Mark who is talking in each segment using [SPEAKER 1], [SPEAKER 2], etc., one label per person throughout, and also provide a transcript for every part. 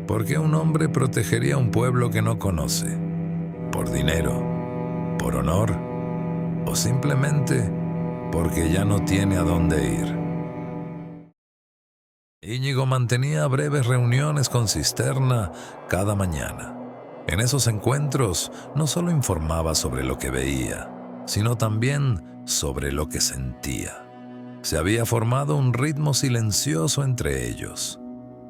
[SPEAKER 1] ¿Por qué un hombre protegería a un pueblo que no conoce? ¿Por dinero? ¿Por honor? ¿O simplemente porque ya no tiene a dónde ir? Íñigo mantenía breves reuniones con Cisterna cada mañana. En esos encuentros no solo informaba sobre lo que veía, sino también sobre lo que sentía. Se había formado un ritmo silencioso entre ellos.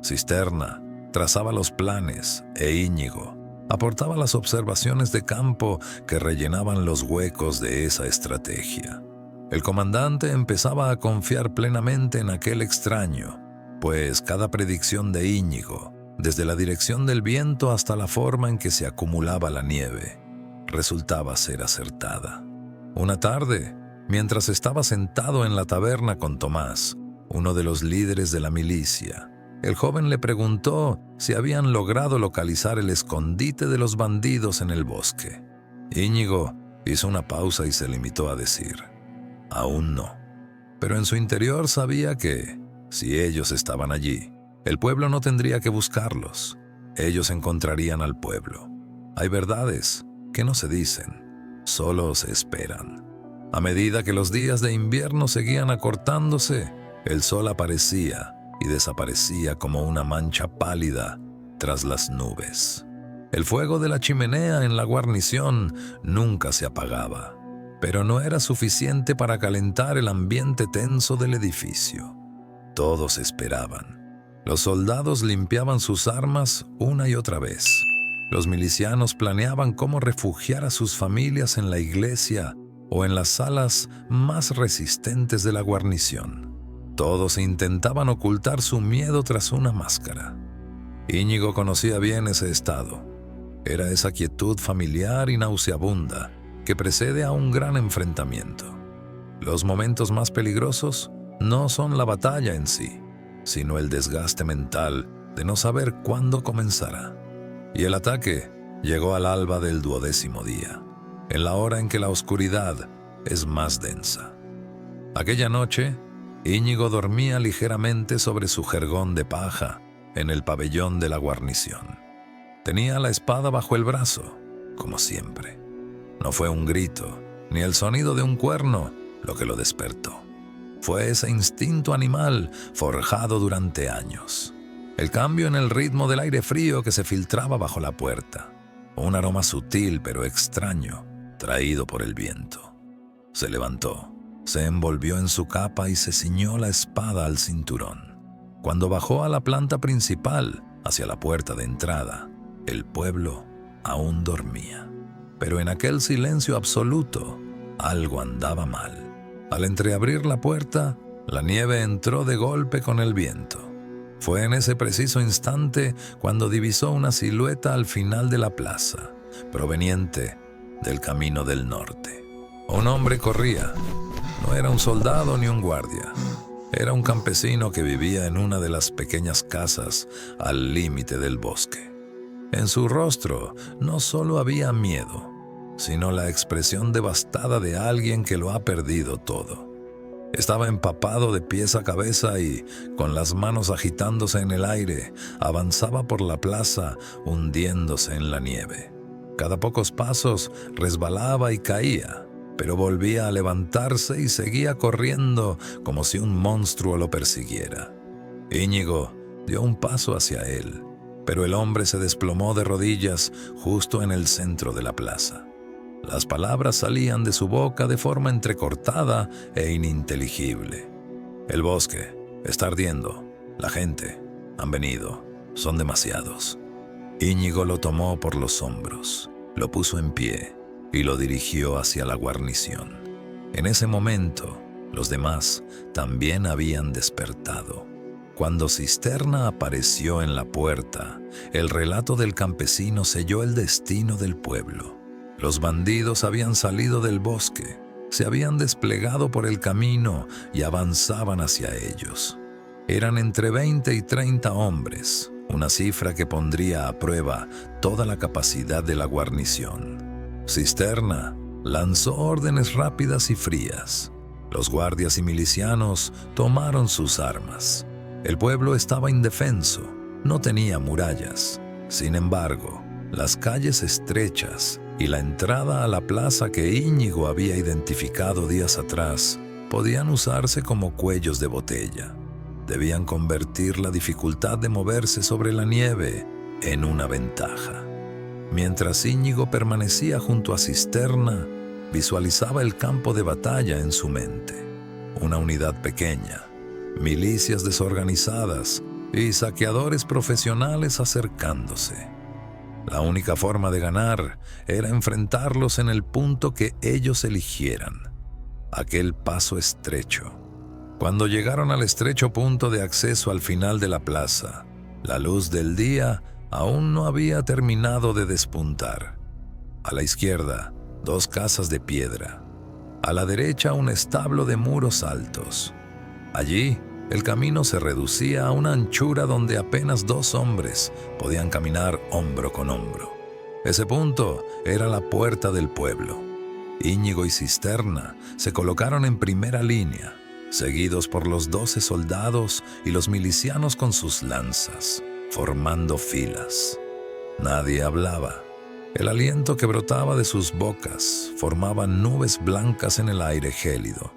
[SPEAKER 1] Cisterna trazaba los planes e Íñigo aportaba las observaciones de campo que rellenaban los huecos de esa estrategia. El comandante empezaba a confiar plenamente en aquel extraño, pues cada predicción de Íñigo, desde la dirección del viento hasta la forma en que se acumulaba la nieve, resultaba ser acertada. Una tarde, mientras estaba sentado en la taberna con Tomás, uno de los líderes de la milicia, el joven le preguntó si habían logrado localizar el escondite de los bandidos en el bosque. Íñigo hizo una pausa y se limitó a decir: aún no. Pero en su interior sabía que, si ellos estaban allí, el pueblo no tendría que buscarlos. Ellos encontrarían al pueblo. Hay verdades que no se dicen, solo se esperan. A medida que los días de invierno seguían acortándose, el sol aparecía y desaparecía como una mancha pálida tras las nubes. El fuego de la chimenea en la guarnición nunca se apagaba, pero no era suficiente para calentar el ambiente tenso del edificio. Todos esperaban. Los soldados limpiaban sus armas una y otra vez. Los milicianos planeaban cómo refugiar a sus familias en la iglesia o en las salas más resistentes de la guarnición. Todos intentaban ocultar su miedo tras una máscara. Íñigo conocía bien ese estado. Era esa quietud familiar y nauseabunda que precede a un gran enfrentamiento. Los momentos más peligrosos no son la batalla en sí, sino el desgaste mental de no saber cuándo comenzará. Y el ataque llegó al alba del 12º día, en la hora en que la oscuridad es más densa. Aquella noche, Íñigo dormía ligeramente sobre su jergón de paja en el pabellón de la guarnición. Tenía la espada bajo el brazo, como siempre. No fue un grito, ni el sonido de un cuerno lo que lo despertó. Fue ese instinto animal forjado durante años. El cambio en el ritmo del aire frío que se filtraba bajo la puerta. Un aroma sutil pero extraño, traído por el viento. Se levantó, se envolvió en su capa y se ciñó la espada al cinturón. Cuando bajó a la planta principal, hacia la puerta de entrada, el pueblo aún dormía. Pero en aquel silencio absoluto, algo andaba mal. Al entreabrir la puerta, la nieve entró de golpe con el viento. Fue en ese preciso instante cuando divisó una silueta al final de la plaza, proveniente del camino del norte. Un hombre corría. No era un soldado ni un guardia. Era un campesino que vivía en una de las pequeñas casas al límite del bosque. En su rostro no solo había miedo, sino la expresión devastada de alguien que lo ha perdido todo. Estaba empapado de pies a cabeza y, con las manos agitándose en el aire, avanzaba por la plaza hundiéndose en la nieve. Cada pocos pasos resbalaba y caía, pero volvía a levantarse y seguía corriendo como si un monstruo lo persiguiera. Íñigo dio un paso hacia él, pero el hombre se desplomó de rodillas justo en el centro de la plaza. Las palabras salían de su boca de forma entrecortada e ininteligible. El bosque está ardiendo. La gente han venido. Son demasiados. Íñigo lo tomó por los hombros, lo puso en pie y lo dirigió hacia la guarnición. En ese momento, los demás también habían despertado. Cuando Cisterna apareció en la puerta, el relato del campesino selló el destino del pueblo. Los bandidos habían salido del bosque, se habían desplegado por el camino y avanzaban hacia ellos. Eran entre 20 y 30 hombres, una cifra que pondría a prueba toda la capacidad de la guarnición. Cisterna lanzó órdenes rápidas y frías. Los guardias y milicianos tomaron sus armas. El pueblo estaba indefenso, no tenía murallas. Sin embargo, las calles estrechas y la entrada a la plaza que Íñigo había identificado días atrás podían usarse como cuellos de botella. Debían convertir la dificultad de moverse sobre la nieve en una ventaja. Mientras Íñigo permanecía junto a Cisterna, visualizaba el campo de batalla en su mente. Una unidad pequeña, milicias desorganizadas y saqueadores profesionales acercándose. La única forma de ganar era enfrentarlos en el punto que ellos eligieran, aquel paso estrecho. Cuando llegaron al estrecho punto de acceso al final de la plaza, la luz del día aún no había terminado de despuntar. A la izquierda, 2 casas de piedra. A la derecha, un establo de muros altos. Allí, el camino se reducía a una anchura donde apenas 2 hombres podían caminar hombro con hombro. Ese punto era la puerta del pueblo. Íñigo y Cisterna se colocaron en primera línea, seguidos por los 12 soldados y los milicianos con sus lanzas, formando filas. Nadie hablaba. El aliento que brotaba de sus bocas formaba nubes blancas en el aire gélido.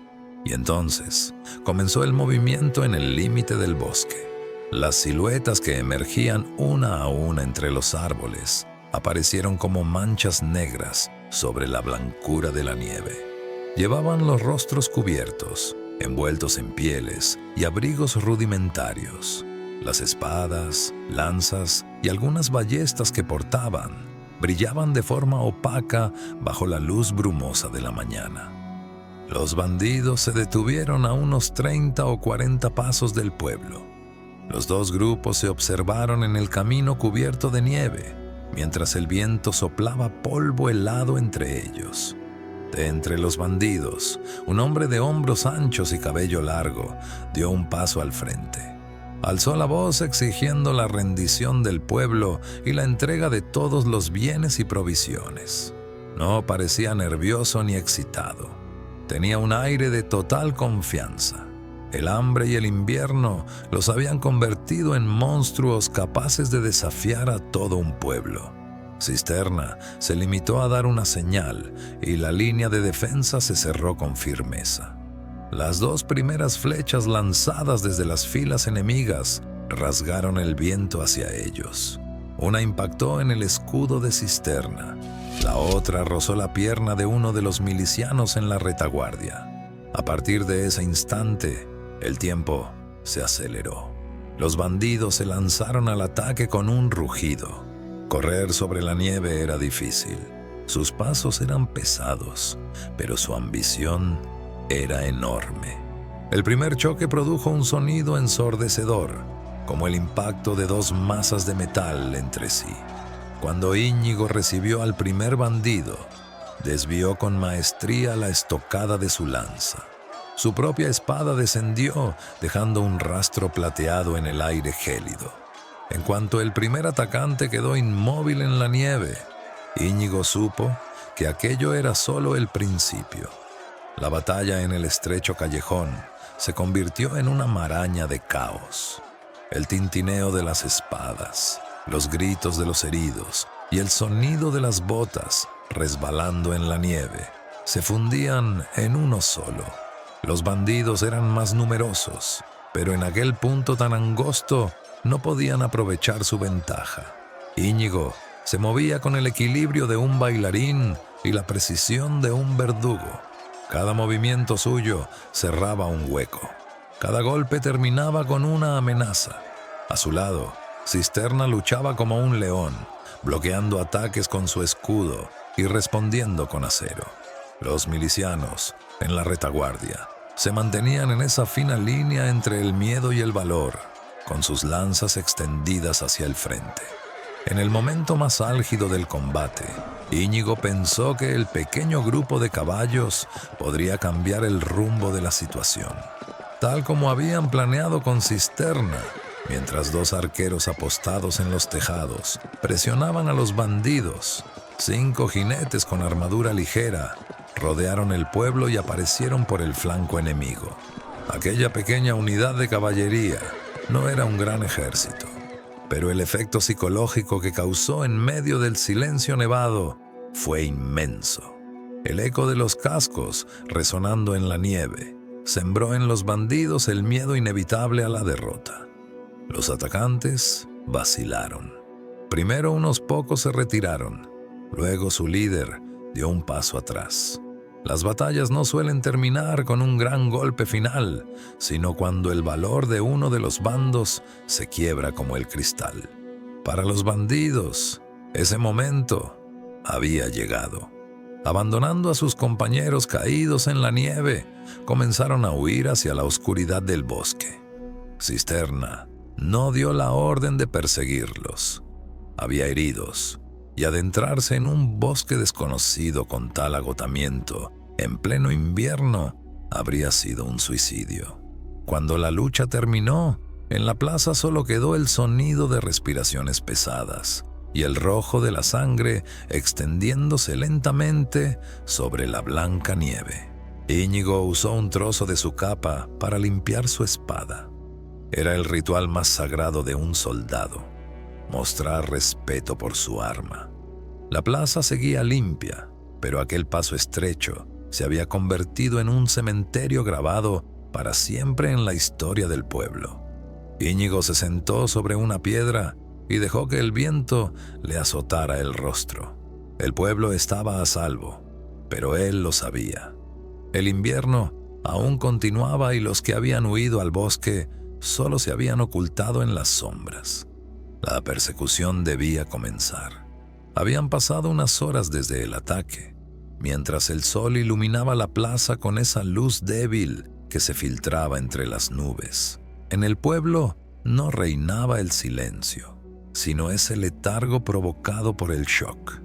[SPEAKER 1] Y entonces comenzó el movimiento en el límite del bosque. Las siluetas que emergían una a una entre los árboles aparecieron como manchas negras sobre la blancura de la nieve. Llevaban los rostros cubiertos, envueltos en pieles y abrigos rudimentarios. Las espadas, lanzas y algunas ballestas que portaban brillaban de forma opaca bajo la luz brumosa de la mañana. Los bandidos se detuvieron a unos 30 o 40 pasos del pueblo. Los 2 grupos se observaron en el camino cubierto de nieve, mientras el viento soplaba polvo helado entre ellos. De entre los bandidos, un hombre de hombros anchos y cabello largo dio un paso al frente. Alzó la voz exigiendo la rendición del pueblo y la entrega de todos los bienes y provisiones. No parecía nervioso ni excitado. Tenía un aire de total confianza. El hambre y el invierno los habían convertido en monstruos capaces de desafiar a todo un pueblo. Cisterna se limitó a dar una señal y la línea de defensa se cerró con firmeza. Las 2 primeras flechas lanzadas desde las filas enemigas rasgaron el viento hacia ellos. Una impactó en el escudo de Cisterna. La otra rozó la pierna de uno de los milicianos en la retaguardia. A partir de ese instante, el tiempo se aceleró. Los bandidos se lanzaron al ataque con un rugido. Correr sobre la nieve era difícil. Sus pasos eran pesados, pero su ambición era enorme. El primer choque produjo un sonido ensordecedor, como el impacto de 2 masas de metal entre sí. Cuando Íñigo recibió al primer bandido, desvió con maestría la estocada de su lanza. Su propia espada descendió, dejando un rastro plateado en el aire gélido. En cuanto el primer atacante quedó inmóvil en la nieve, Íñigo supo que aquello era solo el principio. La batalla en el estrecho callejón se convirtió en una maraña de caos. El tintineo de las espadas, los gritos de los heridos y el sonido de las botas resbalando en la nieve se fundían en uno solo. Los bandidos eran más numerosos, pero en aquel punto tan angosto no podían aprovechar su ventaja. Íñigo se movía con el equilibrio de un bailarín y la precisión de un verdugo. Cada movimiento suyo cerraba un hueco. Cada golpe terminaba con una amenaza. A su lado, Cisterna luchaba como un león, bloqueando ataques con su escudo y respondiendo con acero. Los milicianos, en la retaguardia, se mantenían en esa fina línea entre el miedo y el valor, con sus lanzas extendidas hacia el frente. En el momento más álgido del combate, Íñigo pensó que el pequeño grupo de caballos podría cambiar el rumbo de la situación. Tal como habían planeado con Cisterna, mientras 2 arqueros apostados en los tejados presionaban a los bandidos, 5 jinetes con armadura ligera rodearon el pueblo y aparecieron por el flanco enemigo. Aquella pequeña unidad de caballería no era un gran ejército. pero el efecto psicológico que causó en medio del silencio nevado fue inmenso. El eco de los cascos, resonando en la nieve, sembró en los bandidos el miedo inevitable a la derrota. Los atacantes vacilaron. Primero unos pocos se retiraron, luego su líder dio un paso atrás. Las batallas no suelen terminar con un gran golpe final, sino cuando el valor de uno de los bandos se quiebra como el cristal. Para los bandidos, ese momento había llegado. Abandonando a sus compañeros caídos en la nieve, comenzaron a huir hacia la oscuridad del bosque. Cisterna no dio la orden de perseguirlos. Había heridos, y adentrarse en un bosque desconocido con tal agotamiento, en pleno invierno, habría sido un suicidio. Cuando la lucha terminó, en la plaza solo quedó el sonido de respiraciones pesadas y el rojo de la sangre extendiéndose lentamente sobre la blanca nieve. Íñigo usó un trozo de su capa para limpiar su espada. Era el ritual más sagrado de un soldado, mostrar respeto por su arma. La plaza seguía limpia, pero aquel paso estrecho se había convertido en un cementerio grabado para siempre en la historia del pueblo. Íñigo se sentó sobre una piedra y dejó que el viento le azotara el rostro. El pueblo estaba a salvo, pero él lo sabía. El invierno aún continuaba y los que habían huido al bosque solo se habían ocultado en las sombras. La persecución debía comenzar. Habían pasado unas horas desde el ataque, mientras el sol iluminaba la plaza con esa luz débil que se filtraba entre las nubes. En el pueblo no reinaba el silencio, sino ese letargo provocado por el shock.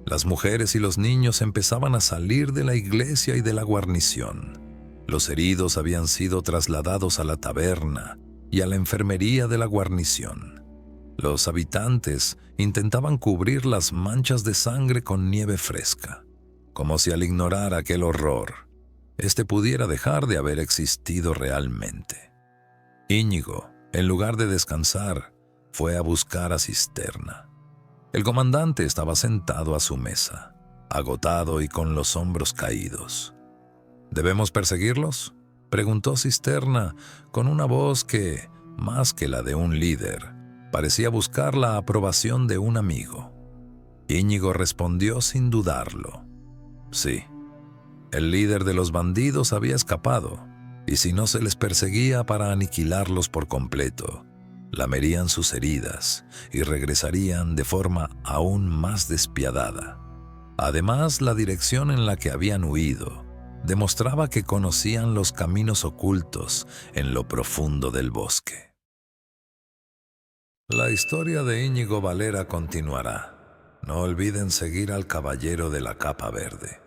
[SPEAKER 1] Las mujeres y los niños empezaban a salir de la iglesia y de la guarnición. Los heridos habían sido trasladados a la taberna y a la enfermería de la guarnición. Los habitantes intentaban cubrir las manchas de sangre con nieve fresca, como si al ignorar aquel horror, este pudiera dejar de haber existido realmente. Íñigo, en lugar de descansar, fue a buscar a Cisterna. El comandante estaba sentado a su mesa, agotado y con los hombros caídos. ¿Debemos perseguirlos?, preguntó Cisterna con una voz que, más que la de un líder, parecía buscar la aprobación de un amigo. Íñigo respondió sin dudarlo. Sí, el líder de los bandidos había escapado, y si no se les perseguía para aniquilarlos por completo, lamerían sus heridas y regresarían de forma aún más despiadada. Además, la dirección en la que habían huido demostraba que conocían los caminos ocultos en lo profundo del bosque. La historia de Íñigo Valera continuará. No olviden seguir al Caballero de la Capa Verde.